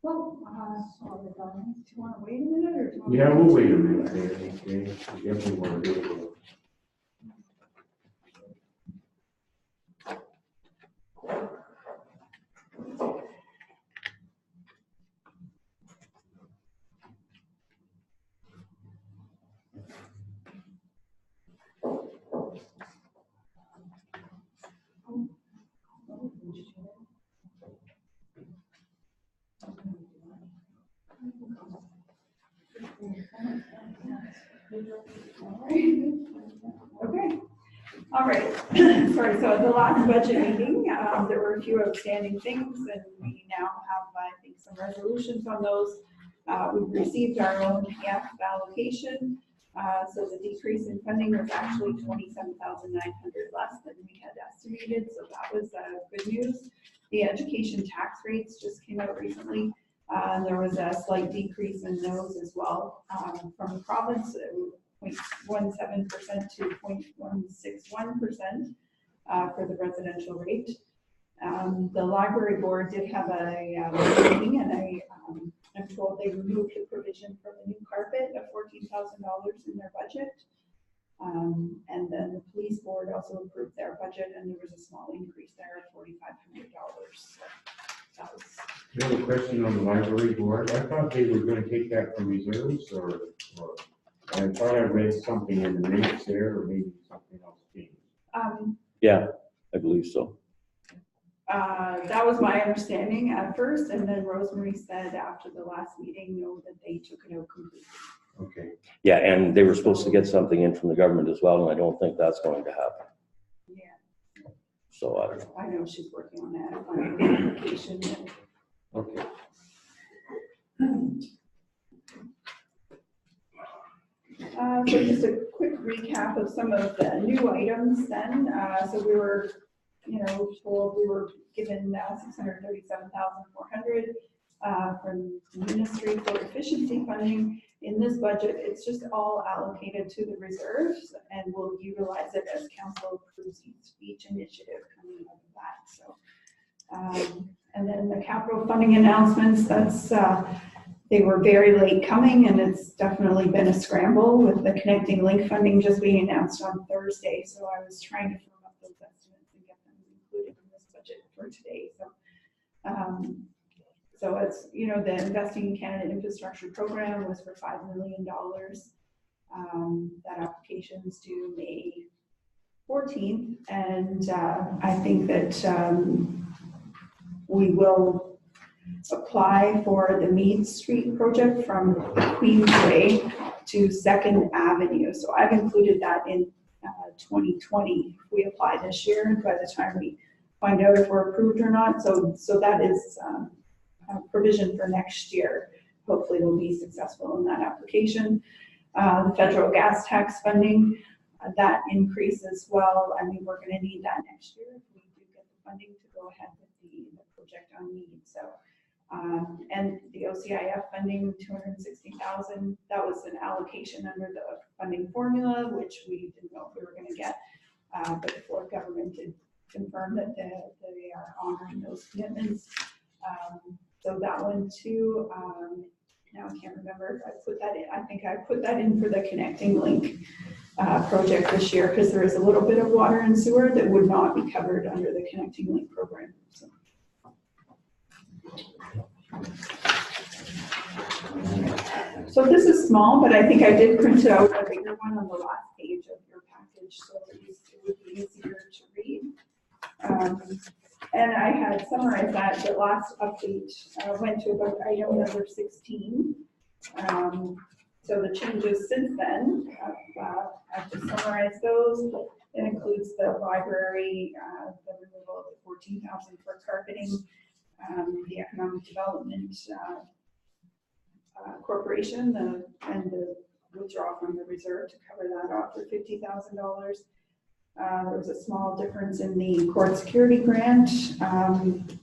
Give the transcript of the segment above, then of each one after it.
Well, do you want to wait a minute or do you want Yeah, we'll wait a minute. Okay, we definitely want to do it. Okay. All right. Sorry. So at the last budget meeting, there were a few outstanding things, and we now have, I think, some resolutions on those. We've received our own PF allocation. So the decrease in funding was actually $27,900 less than we had estimated. So that was good news. The education tax rates just came out recently. There was a slight decrease in those as well from the province, 0.17% to 0.161% for the residential rate. The library board did have a meeting, and I'm told they removed the provision for the new carpet of $14,000 in their budget. And then the police board also approved their budget, and there was a small increase there of $4,500. So that was. You have a question on the library board? I thought they were going to take that from reserves, or I thought I read something in the minutes there, or maybe something else changed. Yeah, I believe so. That was my understanding at first, and then Rosemary said after the last meeting, no, that they took it out completely. Okay. Yeah, and they were supposed to get something in from the government as well, and I don't think that's going to happen. Yeah. So I don't know. I know she's working on that, on the application. Okay. So just a quick recap of some of the new items then. So we were, told we were given $637,400 from the Ministry for Efficiency funding. In this budget, it's just all allocated to the reserves, and we'll utilize it as council approves each initiative coming out of that. So, and then the capital funding announcements, that's they were very late coming, and it's definitely been a scramble with the Connecting Link funding just being announced on Thursday. So I was trying to firm up those estimates and get them included in this budget for today. So, so it's, the Investing in Canada Infrastructure Program was for $5 million. That application's due May 14th, and I think that we will apply for the Mead Street project from Queensway to 2nd Avenue. So I've included that in 2020. We apply this year, and by the time we find out if we're approved or not. So that is a provision for next year. Hopefully we'll be successful in that application. The federal gas tax funding, that increase as well. I mean, we're going to need that next year if we do get the funding to go ahead with the project on Mead. So, and the OCIF funding, $260,000. That was an allocation under the funding formula, which we didn't know if we were going to get, but the Ford government did confirm that they are honoring those commitments. So that one too. Now I can't remember if I put that in. I think I put that in for the Connecting Link project this year, because there is a little bit of water and sewer that would not be covered under the Connecting Link program. So this is small, but I think I did print out a bigger one on the last page of your package, so it would be easier to read. And I had summarized that. The last update went to about item number 16. So the changes since then, I've just summarized those. It includes the library, the removal of the 14,000 for carpeting, the economic development corporation, and the withdraw from the reserve to cover that off for $50,000. There was a small difference in the court security grant, and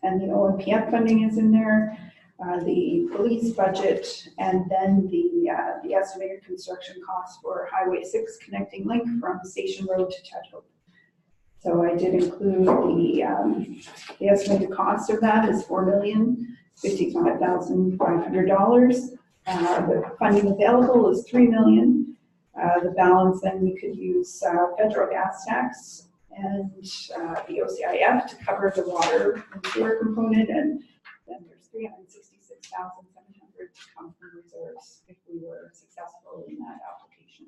the OMPF funding is in there. The police budget, and then the estimated construction costs for Highway 6 connecting link from Station Road to Tudhope. So I did include the estimated cost of that is $4,055,500. The funding available is $3 million. The balance then we could use federal gas tax and the OCIF to cover the water and sewer component, and then there's $366,700 to come from reserves if we were successful in that application.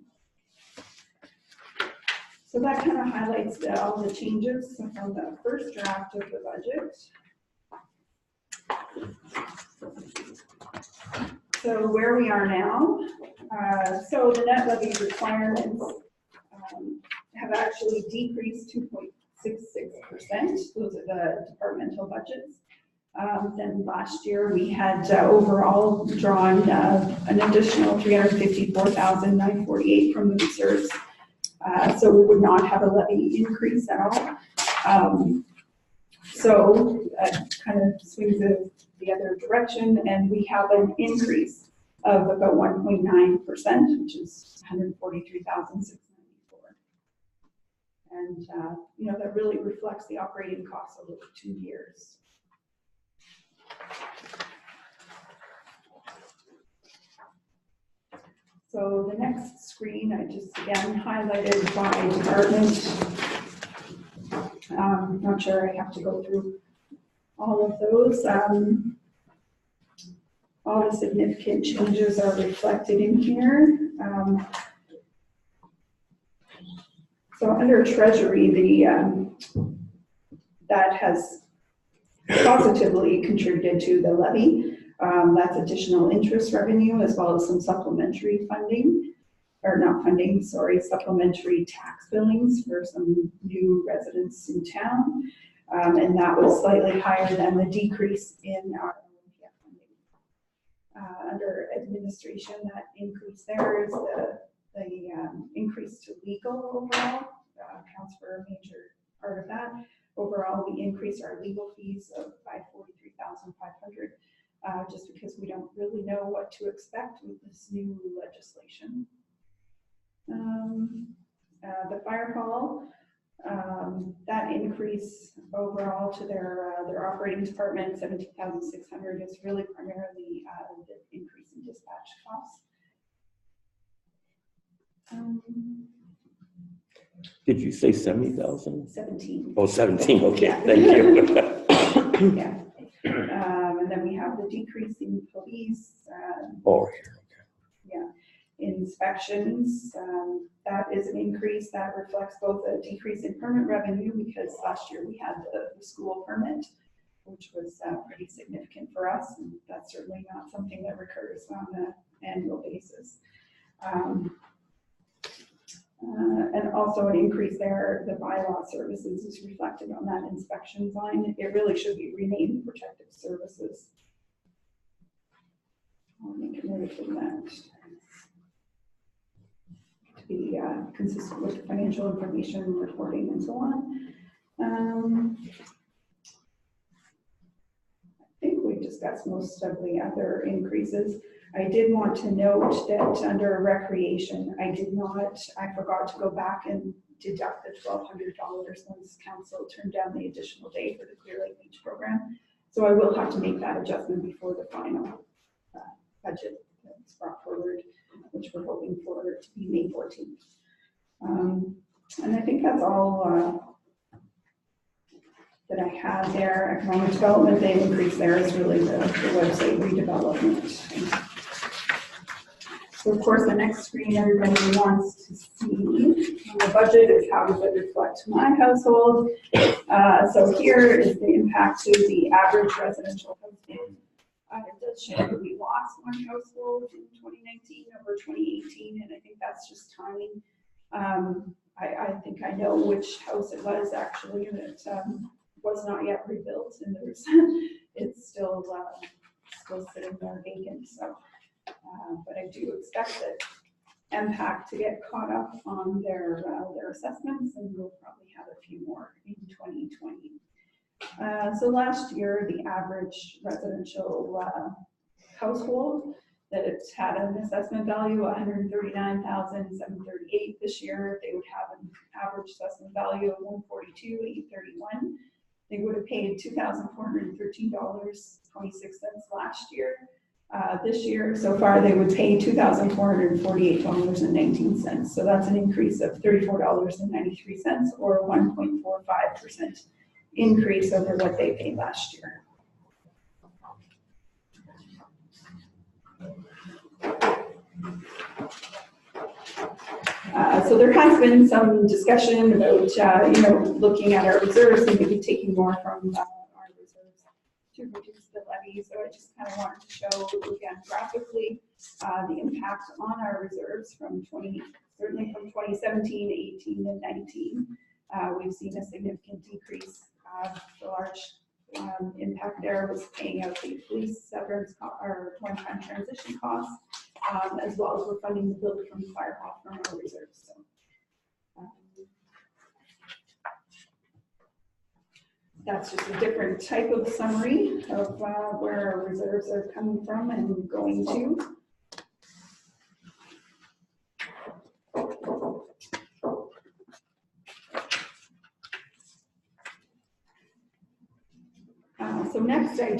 So that kind of highlights all the changes from the first draft of the budget. So where we are now, so the net levy requirements have actually decreased 2.66%. Those are the departmental budgets. Then last year we had overall drawn an additional $354,948 from the reserves. So we would not have a levy increase at all. So kind of swings it the other direction, and we have an increase of about 1.9%, which is $143,694. And you know, that really reflects the operating costs over 2 years. So the next screen, I just again highlighted by department. Not sure I have to go through all of those. All the significant changes are reflected in here. So under Treasury, that has positively contributed to the levy. That's additional interest revenue as well as some supplementary funding, or not funding, sorry, supplementary tax billings for some new residents in town. And that was slightly higher than the decrease in our OMPF funding. Under administration, that increase there is the increase to legal overall, accounts for a major part of that. Overall, we increased our legal fees by $43,500. Just because we don't really know what to expect with this new legislation. The fire hall, that increase overall to their operating department, $17,600, is really primarily the increase in dispatch costs. Did you say 70,000? 17. Oh, 17, okay, Yeah. thank you. Yeah. And then we have the decrease in police. Oh, here, okay. Yeah, inspections, that is an increase that reflects both a decrease in permit revenue, because last year we had the school permit, which was pretty significant for us, and that's certainly not something that recurs on an annual basis. And also an increase there, the bylaw services is reflected on that inspections line. It really should be renamed protective services. I'll make a note of that to be consistent with financial information reporting and so on. I think we've discussed most of the other increases. I did want to note that under recreation, I forgot to go back and deduct the $1,200 once council turned down the additional day for the Clear Lake Beach program. So I will have to make that adjustment before the final budget that's brought forward, which we're hoping for to be May 14th. And I think that's all that I had there. Economic development, the increase there is really the website redevelopment. So of course, the next screen everybody wants to see on the budget is how does it reflect my household. So here is the impact to the average residential household. It does show that we lost one household in 2019 over 2018, and I think that's just timing. I think I know which house it was actually that was not yet rebuilt, and there's, it's still sitting there vacant, so. But I do expect that MPAC to get caught up on their assessments, and we'll probably have a few more in 2020. So last year, the average residential household that it had an assessment value of $139,738. This year, they would have an average assessment value of $142,831. They would have paid $2,413.26 last year. This year, so far, they would pay $2,448.19. So that's an increase of $34.93, or 1.45% increase over what they paid last year. So there has been some discussion about, looking at our reserves and maybe taking more from our reserves to reduce the levy. So I just kind of wanted to show again graphically the impact on our reserves from certainly from 2017, 18, and 19. We've seen a significant decrease. The large impact there was paying out the police severance or one-time transition costs, as well as we're funding the build from fire hall from our reserves. So, that's just a different type of summary of where our reserves are coming from and going to. So next, I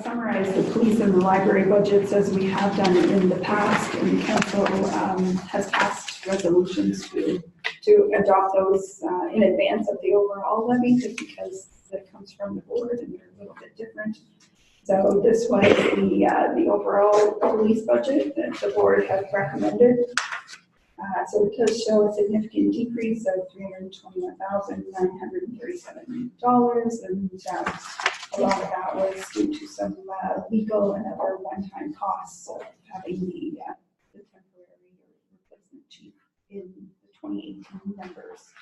summarized the police and the library budgets as we have done in the past, and the council has passed resolutions to adopt those in advance of the overall levy, just because that comes from the board and they're a little bit different. So this was the overall police budget that the board has recommended. So it does show a significant decrease of $321,937, and a lot of that was due to some legal and other one-time costs of having the temporary replacement chief in the 2018 numbers.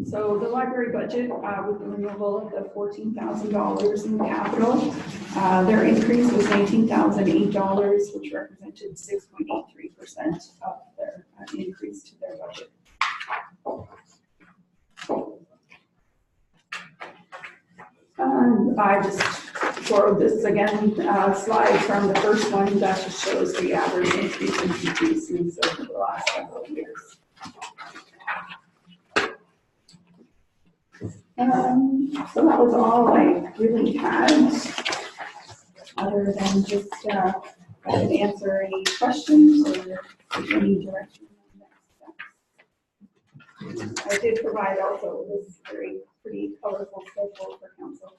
So the library budget, with the removal of the $14,000 in capital, their increase was $19,008, which represented 6.83% of their increase to their budget. I just borrowed this again slide from the first one that just shows the average increase and decreases over the last several years. So that was all I really had, other than just answer any questions or any direction on next steps. I did provide also this pretty colorful schedule for council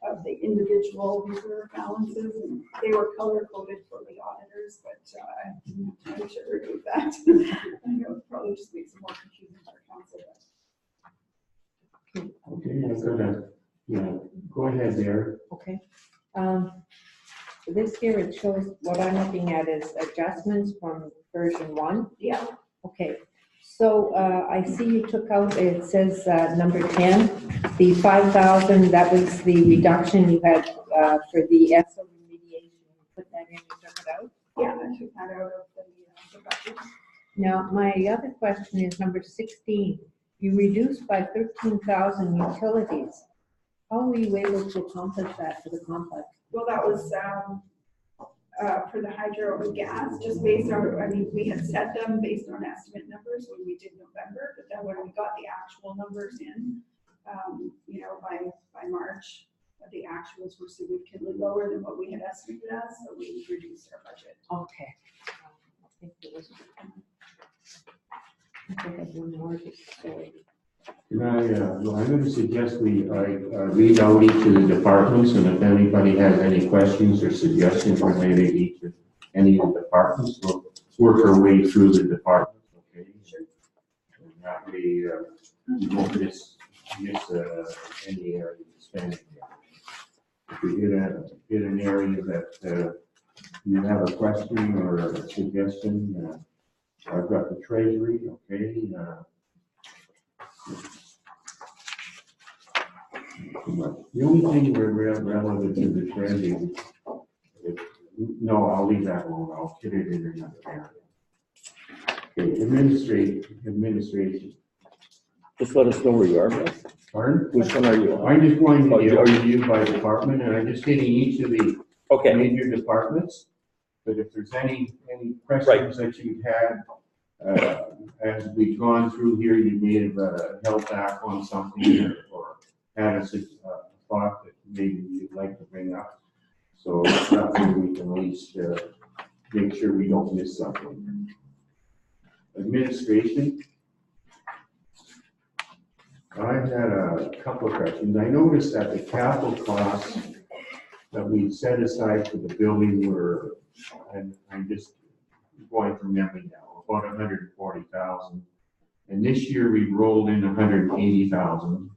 of the individual reserve balances, and they were color coded for the auditors, but I should remove that. I know it probably just makes it more confusing for council. Okay, go ahead there. Okay. This here, it shows what I'm looking at is adjustments from version 1. Yeah. Okay. So I see you took out, it says number 10, the 5,000, that was the reduction you had for the ESSO remediation. You put that in, you took it out? Yeah, I took that out of the budget. Now, my other question is number 16. You reduced by 13,000 utilities. How were you able to accomplish that for the complex? Well, that was for the hydro and gas, just based on, we had set them based on estimate numbers when we did November, but then when we got the actual numbers in, by March, the actuals were significantly lower than what we had estimated as, so we reduced our budget. Okay. I think it was. I think I have one more to say. I'm going to suggest we read out each of the departments, and if anybody has any questions or suggestions related to each of any of the departments, we'll work our way through the departments, okay? Sure. And that way, we won't miss any area of spending. If we hit an area that you have a question or a suggestion, I've got the treasury, okay, the only thing we're relative to the treasury, no, I'll leave that alone, I'll put it in another area. Okay, administration. Just let us know where you are, man. Pardon? Which one are you on? I'm just going to Oh, you- the review by department, and I'm just hitting each of the Okay, major departments. But if there's any questions that you've had, as we've gone through here, you may have held back on something or had a thought that maybe you'd like to bring up. So that way we can at least make sure we don't miss something. Administration. I had a couple of questions. I noticed that the capital costs that we set aside for the building were, and I'm just going from memory now, about 140,000. And this year we rolled in 180,000.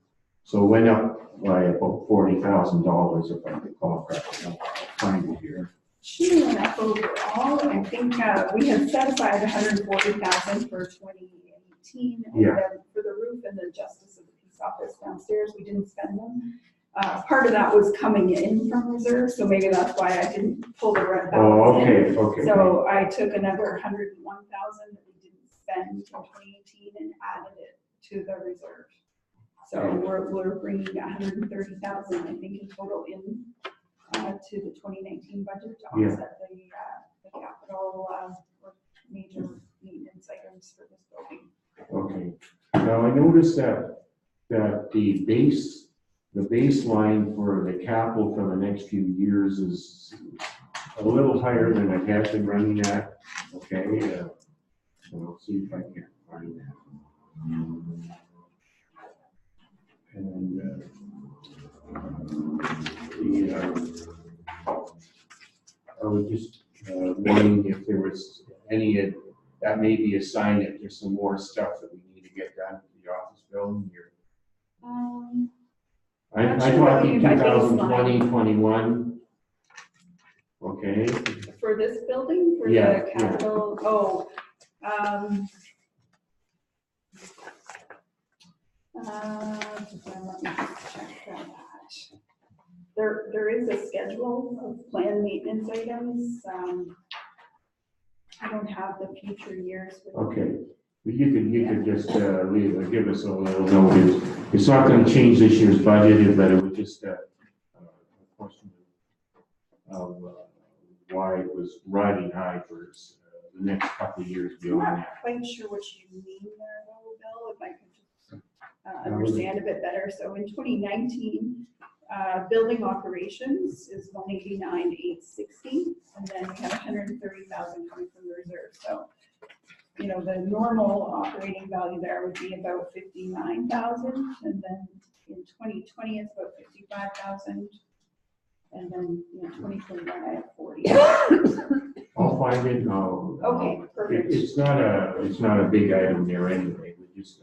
So it went up by about $40,000 if I recall correctly. I'll find it here. She went up overall, I think, we had set aside 140,000 for 2018. And Yeah. then for the roof and the justice of the peace office downstairs, we didn't spend them. Part of that was coming in from reserve, so maybe that's why I didn't pull the red Oh, balance in. okay. So I took another 101,000 that we didn't spend in 2018 and added it to the reserve. So we're bringing 130,000, I think, in total in to the 2019 budget to Yeah. offset the capital or major maintenance items for this building. Okay. Now I noticed that the baseline for the capital for the next few years is a little higher than it has been running at. Okay, so I'll see if I can find that. And I was just wondering if there was any, that may be a sign that there's some more stuff that we need to get done to the office building here. I'm Not sure what you talking mean by 2020, baseline. 21. Okay, For this building, for Yeah, the yeah. capital, let me just check that. There is a schedule of planned maintenance items. I don't have the future years. with me. okay. You could just give us a little note. It's not going to change this year's budget, but it was just a question of why it was riding high for the next couple of years I'm beyond not that. quite sure what you mean there, though, Bill, if I could just understand a bit better. So in 2019, building operations is 189,860, and then we have 130,000 coming from the reserve. So, you know, the normal operating value there would be about 59,000, and then in 2020 it's about 55,000, and then in 2021 I have 40. I'll find it. No. Okay, perfect. It's not a big item there anyway. We just.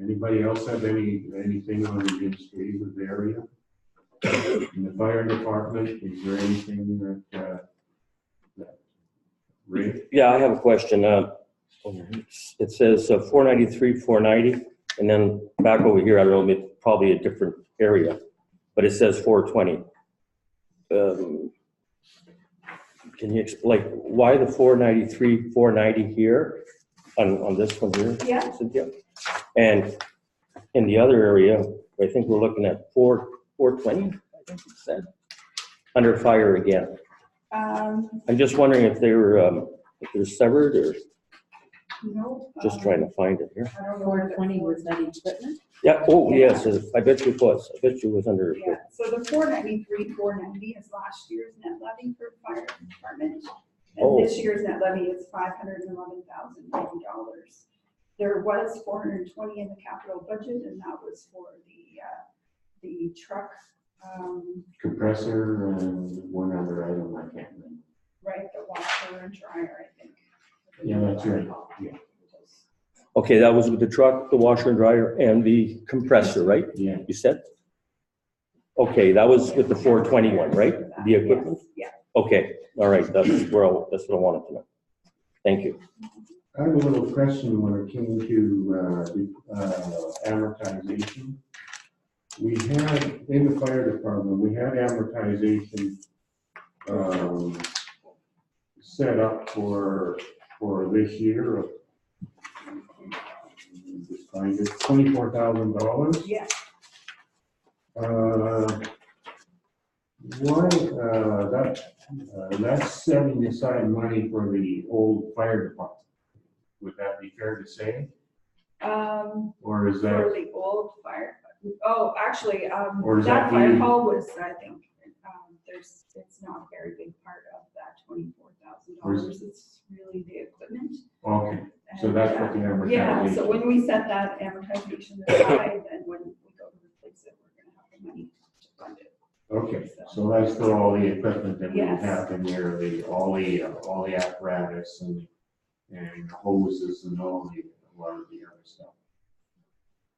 Anybody else have anything on the administrative area? In the fire department, is there anything that Ray? yeah, I have a question. It says 493, 490, and then back over here, I don't know, it's probably a different area, but it says 420. Can you explain why the 493, 490 here on this one here? Yeah. Cynthia? And in the other area, I think we're looking at 420, I think it said, under fire again. I'm just wondering if they're severed or No. just trying to find it here. I don't know where the 420 was that equipment? Yeah, oh, Yeah. yes, I bet you it was. I bet you it was under. Yeah, so the 493, 490 is last year's net levy for fire department. Oh. And this year's net levy is $511,090. There was 420 in the capital budget, and that was for the truck, Compressor and one other item I can't remember. right, the washer and dryer, I think. Yeah, that's right. Yeah. Okay, that was with the truck, the washer and dryer, and the compressor, right? Yeah. You said? Okay, that was with the 421, right? The Yes, equipment? yeah. Okay, all right, that's what I wanted to know. Thank you. I have a little question when it came to amortization. We had, in the fire department, we had amortization set up for this year of $24,000. Yeah. Why, that's setting aside money for the old fire department. Would that be fair to say? Or is For that, the old fire, oh, actually, Or is that that fire the- hall was, I think, it's not a very big part of that $24,000. It's really the equipment. okay, so And, that's what the amortization. Yeah, so when we set that amortization aside, then when we go to replace it, we're gonna have the money to fund it. Okay, so that's for all the equipment that we Yes. have in there, all the apparatus and hoses and a lot of the other stuff.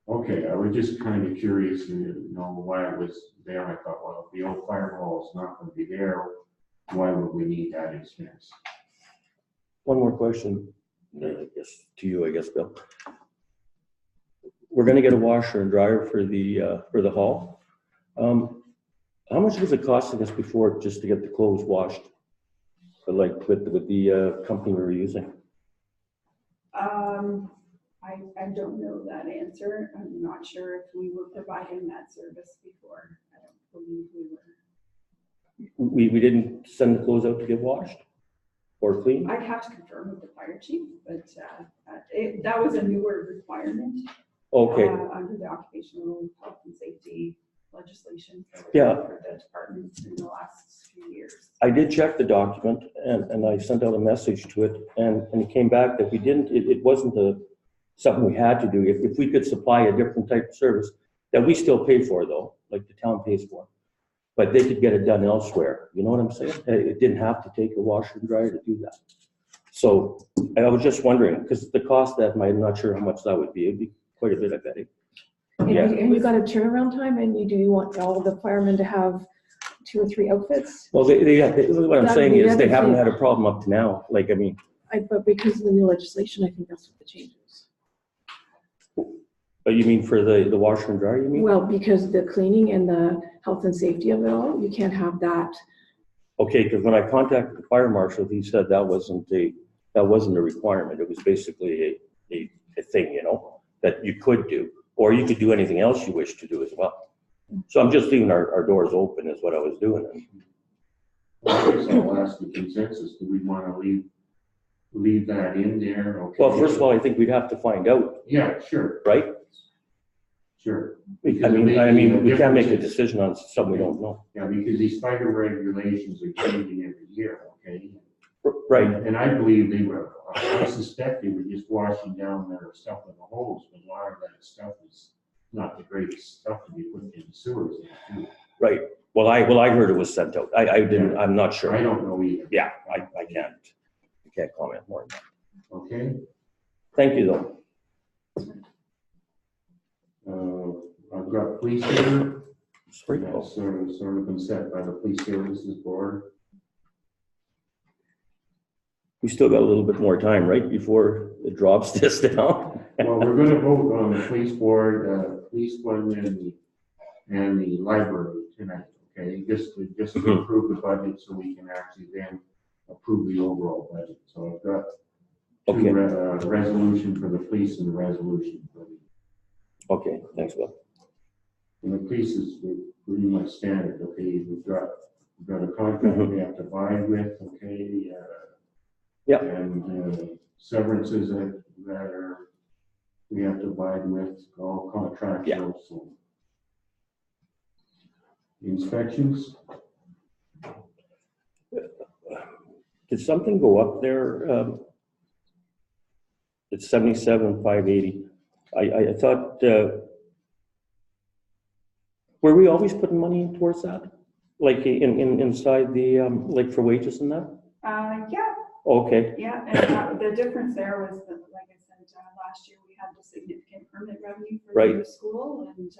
Okay, I was just kind of curious to know why it was there. I thought, well, if the old fire hall is not going to be there, why would we need that expense? One more question, I guess, to you, I guess, Bill. We're gonna get a washer and dryer for the hall. How much was it costing us before just to get the clothes washed? But like with the company we were using? I don't know that answer. I'm not sure if we were providing that service before. I don't believe we were. We didn't send the clothes out to get washed or cleaned? I'd have to confirm with the fire chief, but that was a newer requirement. Okay, Under the occupational health and safety legislation for Yeah. the departments in the last few years. I did check the document and I sent out a message to it and it came back that we didn't, it wasn't something we had to do. If we could supply a different type of service that we still pay for though, like the town pays for, but they could get it done elsewhere. You know what I'm saying? It didn't have to take a washer and dryer to do that. So I was just wondering, because the cost of that, I'm not sure how much that would be. It'd be quite a bit, I bet. Yeah. And you got a turnaround time, and you do want all the firemen to have 2 or 3 outfits? Well, what I'm That saying would be is they haven't everything. had a problem up to now. Like, I mean, But because of the new legislation, I think that's what the change is. you mean for the washer and dryer, you mean? Well, because the cleaning and the health and safety of it all, you can't have that. Okay, because when I contacted the fire marshal, he said that wasn't a requirement. It was basically a thing, you know, that you could do, or you could do anything else you wish to do as well. So I'm just leaving our doors open is what I was doing. Okay, so I'll ask the consensus. Do we want to leave that in there? Okay. Well, first of all, I think we'd have to find out, Yeah, sure, right? sure. I mean, we can't make a decision on something we don't know. Yeah, because these fire regulations are changing every year, okay? Right, And I believe I suspect they were just washing down their stuff in the holes, but a lot of that stuff is not the greatest stuff to be put in the sewers. right. Well, I heard it was sent out. I didn't, I'm not sure. I don't know either. Yeah, I can't comment more. Okay, Thank you, though. I've got police here. Sorry. That's sort of been set by the police services board. We still got a little bit more time, right, before it drops this down? Well, we're gonna vote on the police board, police one and the library tonight, okay? Just to approve the budget so we can actually then approve the overall budget. So I've got Okay. two, resolution for the police and the resolution for the, Okay, thanks, Bill. and the police is pretty much standard, okay? We've got a contract we have to abide with, okay? Yep. And severances that we have to abide with, all contractual, so. Inspections, Did something go up there? It's 77,580. I thought, were we always putting money towards that? Like inside the, like for wages and that? Yeah, Okay, yeah, and the difference there was that, like I said, last year we had the significant permit revenue for the Right. new school, and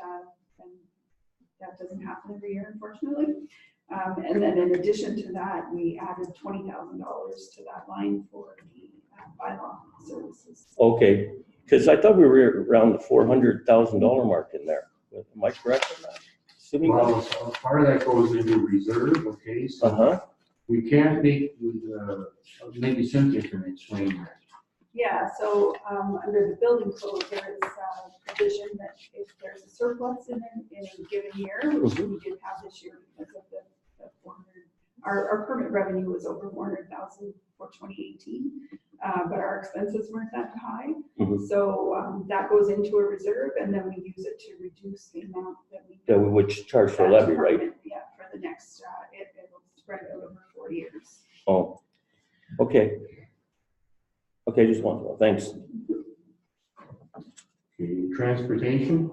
that doesn't happen every year, unfortunately. And then in addition to that, we added $20,000 to that line for the bylaw services. Okay, because I thought we were around the $400,000 mark in there. Am I correct on that? Assuming Well, part of that goes into reserve, okay, so Uh-huh, we can't make, maybe Cynthia can explain that. Yeah, so under the building code, there is a provision that if there's a surplus in a given year, which we did have this year because of the 400, our permit revenue was over 400,000 for 2018, but our expenses weren't that high. Mhm. So that goes into a reserve, and then we use it to reduce the amount that we. that we would charge for that levy, right? department, yeah, for the next, it'll spread out over 4 years. Oh, okay. Okay, just one more, thanks. Okay, transportation?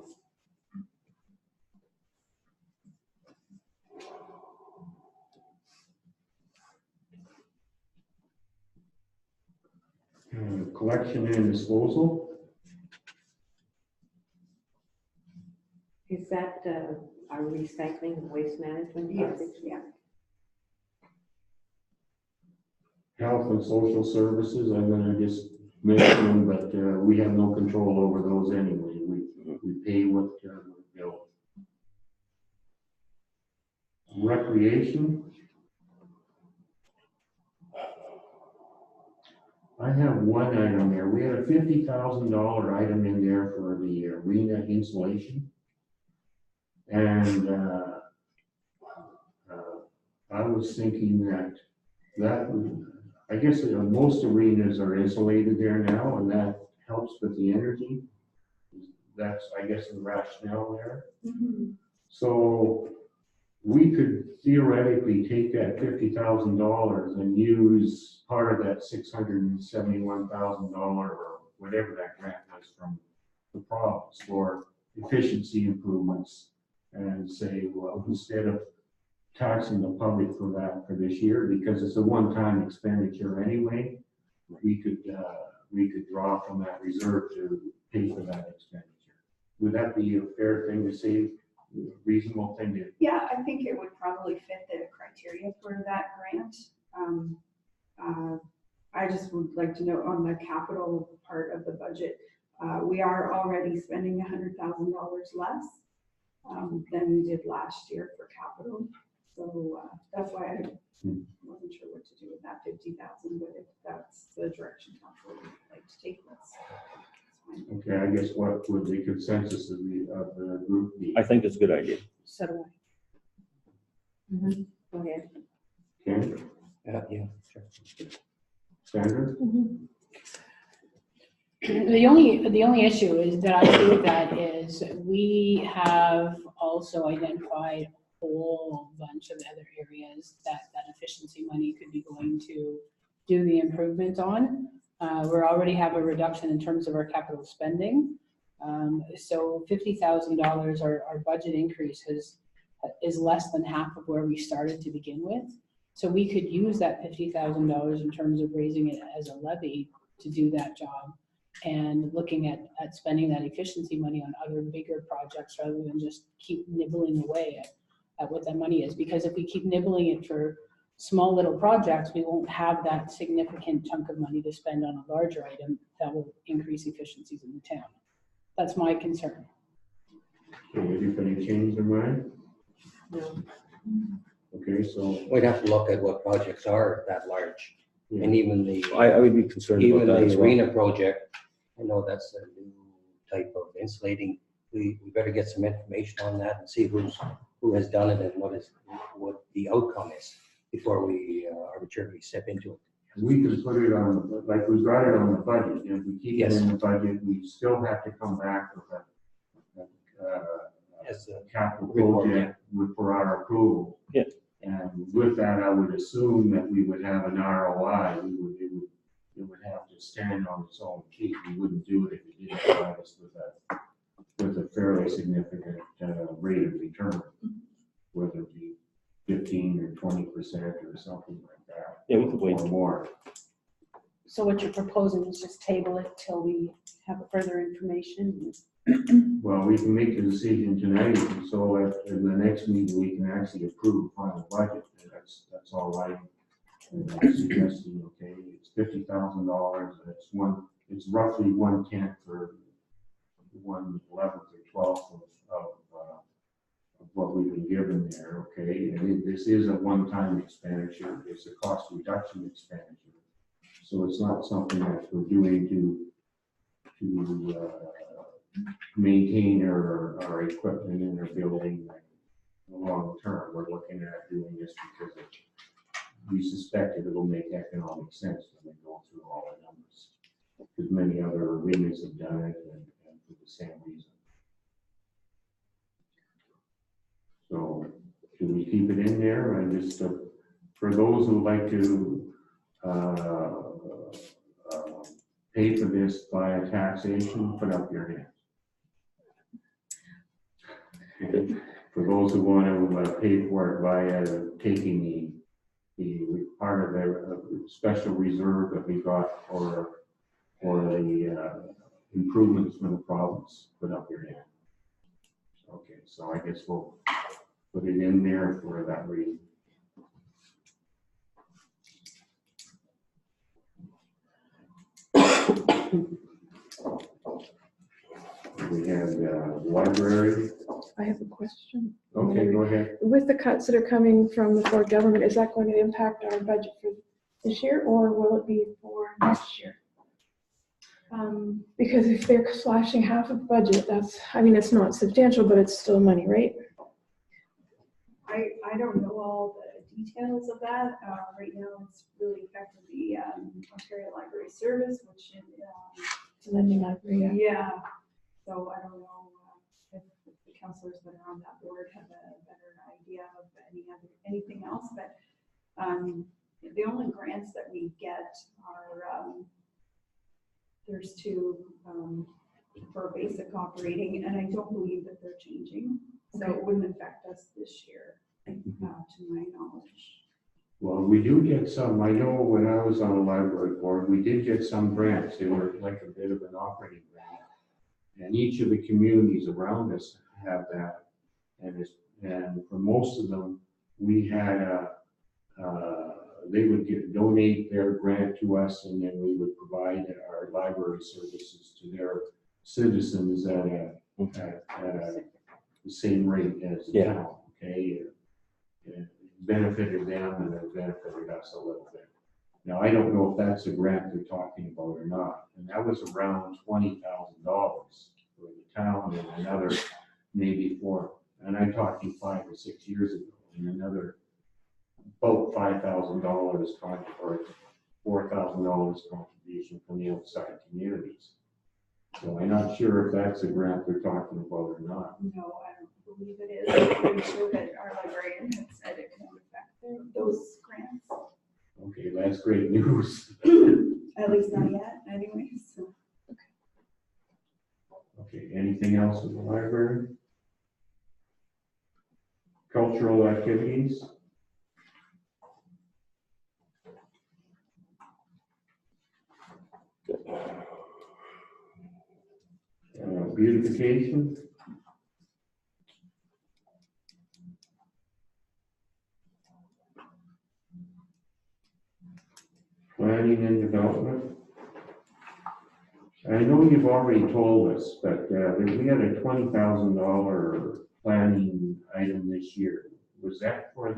Collection and disposal? Is that our recycling and waste management? Yes, project? yeah. Health and social services, I'm gonna just mention them, but we have no control over those anyway. We pay what we're billed. Recreation. I have one item there. We had a $50,000 item in there for the arena insulation. And I was thinking that would, I guess most arenas are insulated there now, and that helps with the energy. That's, I guess, the rationale there. Mhm. So we could theoretically take that $50,000 and use part of that $671,000 or whatever that grant was from the province for efficiency improvements, and say, well, instead of taxing the public for that for this year, because it's a one-time expenditure anyway, we could draw from that reserve to pay for that expenditure. Would that be a fair thing to say, reasonable thing to? Yeah, I think it would probably fit the criteria for that grant. I just would like to note on the capital part of the budget, we are already spending $100,000 less than we did last year for capital. So that's why I wasn't sure what to do with that 50,000, but if that's the direction council would like to take this. Okay, I guess what would the consensus of the group be? I think that's a good idea. So do Go ahead. Okay, Yeah, sure. Sandra? The only issue is that I see with that is we have also identified a whole bunch of other areas that efficiency money could be going to do the improvement on. We already have a reduction in terms of our capital spending. So $50,000, our budget increase is less than half of where we started to begin with. So we could use that $50,000 in terms of raising it as a levy to do that job, and looking at spending that efficiency money on other bigger projects rather than just keep nibbling away at what that money is. Because if we keep nibbling it for small little projects, we won't have that significant chunk of money to spend on a larger item that will increase efficiencies in the town. That's my concern. Okay, anybody change their mind? No. Okay, so, We'd have to look at what projects are that large, yeah. and even the, I would be concerned about even that as the well. arena project, I know that's a new type of insulating. We better get some information on that and see who has done it and what the outcome is before we arbitrarily step into it. We can put it on, like we got it on the budget, and if we keep it Yes. in the budget, we still have to come back with a As a capital report, project for our approval. Yeah. And with that, I would assume that we would have an ROI, it would have to stand on its own feet. We wouldn't do it if it didn't provide us with a fairly significant rate of return, whether it be 15 or 20% or something like that. Yeah, we could wait. Or more. So what you're proposing is just table it till we have further information? Well, we can make a decision tonight, so at in the next meeting, we can actually approve the final budget. And that's all I'm suggesting, okay? It's $50,000, it's roughly 1/10 or 1/11 or 12th of what we've been given there, okay? And this is a one-time expenditure, it's a cost reduction expenditure. So it's not something that we're doing to maintain our equipment in our building in the long term. We're looking at doing this because we suspect it'll make economic sense when we go through all the numbers. Because many other arenas have done it and for the same reason. So should we keep it in there and just for those who like to pay for this via taxation, put up your hand. Okay. For those who want to pay for it via taking the part of the special reserve that we got for the improvements for the province, put up your hand. Okay, so I guess we'll put it in there for that reason. We have the library. I have a question. Okay, go ahead. With the cuts that are coming from the Ford government, is that going to impact our budget for this year, or will it be for next year? Because if they're slashing half of the budget, it's not substantial, but it's still money, right? I don't know all the details of that. Right now, it's really affected the Ontario Library Service, which Lending library, yeah. So I don't know if the councillors that are on that board have a better idea of anything else, but the only grants that we get are there's two for basic operating, and I don't believe that they're changing, so it wouldn't affect us this year, to my knowledge. Well, we do get some. I know when I was on the library board, we did get some grants. They were like a bit of an operating grant. And each of the communities around us have that. And for most of them, we had they would donate their grant to us, and then we would provide our library services to their citizens at the same rate as the town. Okay, it benefited them and it benefited us a little bit. Now I don't know if that's the grant they're talking about or not, and that was around $20,000 for the town, and another maybe $4,000. And I'm talking 5 or 6 years ago, and another about $5,000 or $4,000 contribution from the outside communities. So I'm not sure if that's a grant they're talking about or not. No, I don't believe it is. I'm pretty sure that our librarian had said it can affect those grants. Okay, that's great news. At least not yet, anyways. So. Okay, anything else in the library? Cultural activities? Beautification? Planning and development? I know you've already told us, but we had a $20,000 planning item this year. Was that for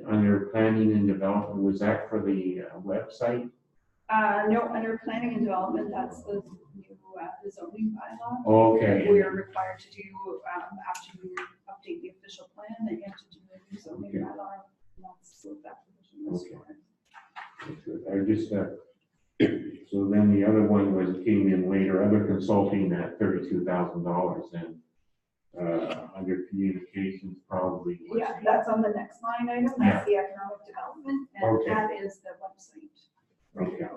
under planning and development, was that for the website? No, under planning and development, that's the new the zoning bylaw. Okay. We are required to do, after you update the official plan, that you have to do a new zoning bylaw. And that's what that provision was for. I just, so then the other one came in later, other consulting at $32,000, and under communications probably. Yeah, that's on the next line item, that's the economic development, and that is the website. Okay.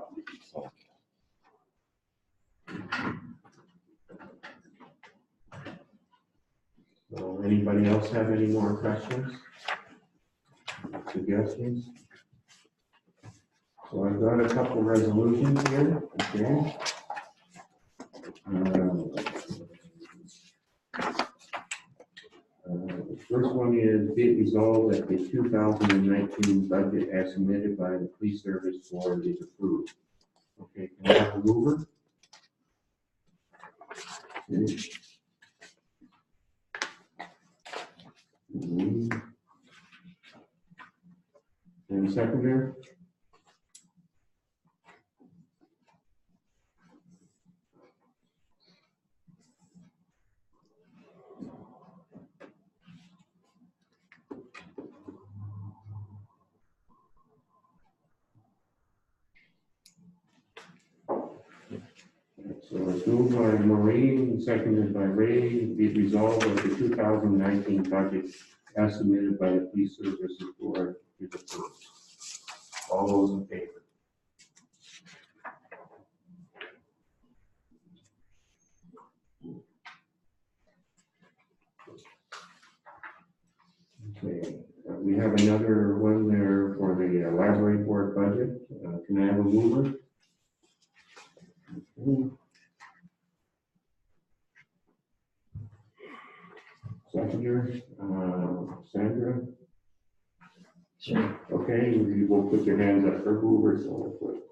So anybody else have any more questions? Suggestions? So I've got a couple resolutions here, okay? First one is be it resolved that the 2019 budget as submitted by the police service board is approved. Okay, can I have a mover? Okay. And seconder? So it's moved by Maureen, seconded by Ray, be it resolved that the 2019 budget as submitted by the police services board is approved. All those in favor? Okay, we have another one there for the library board budget. Can I have a mover? Okay. Seconder, Sandra? Sure. Okay, you will put your hands up for mover, so we'll put.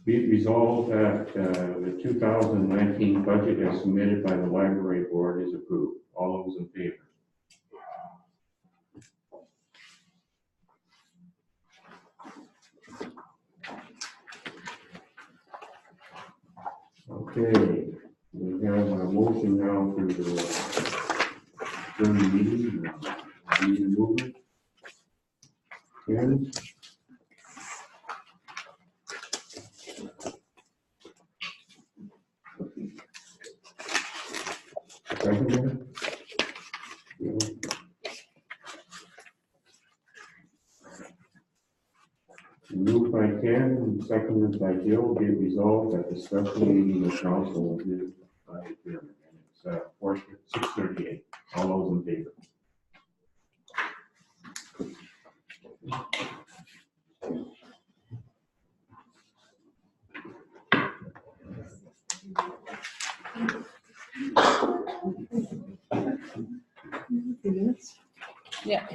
Be it resolved that the 2019 budget as submitted by the library board is approved. All those in favor? Okay, we have a motion now for the meeting. Need a mover? Karen? Second. Moved by Ken, seconded by Jill, be it resolved that the special meeting of council will be by adjournment. And it's 6:38. All those in favor? Yeah.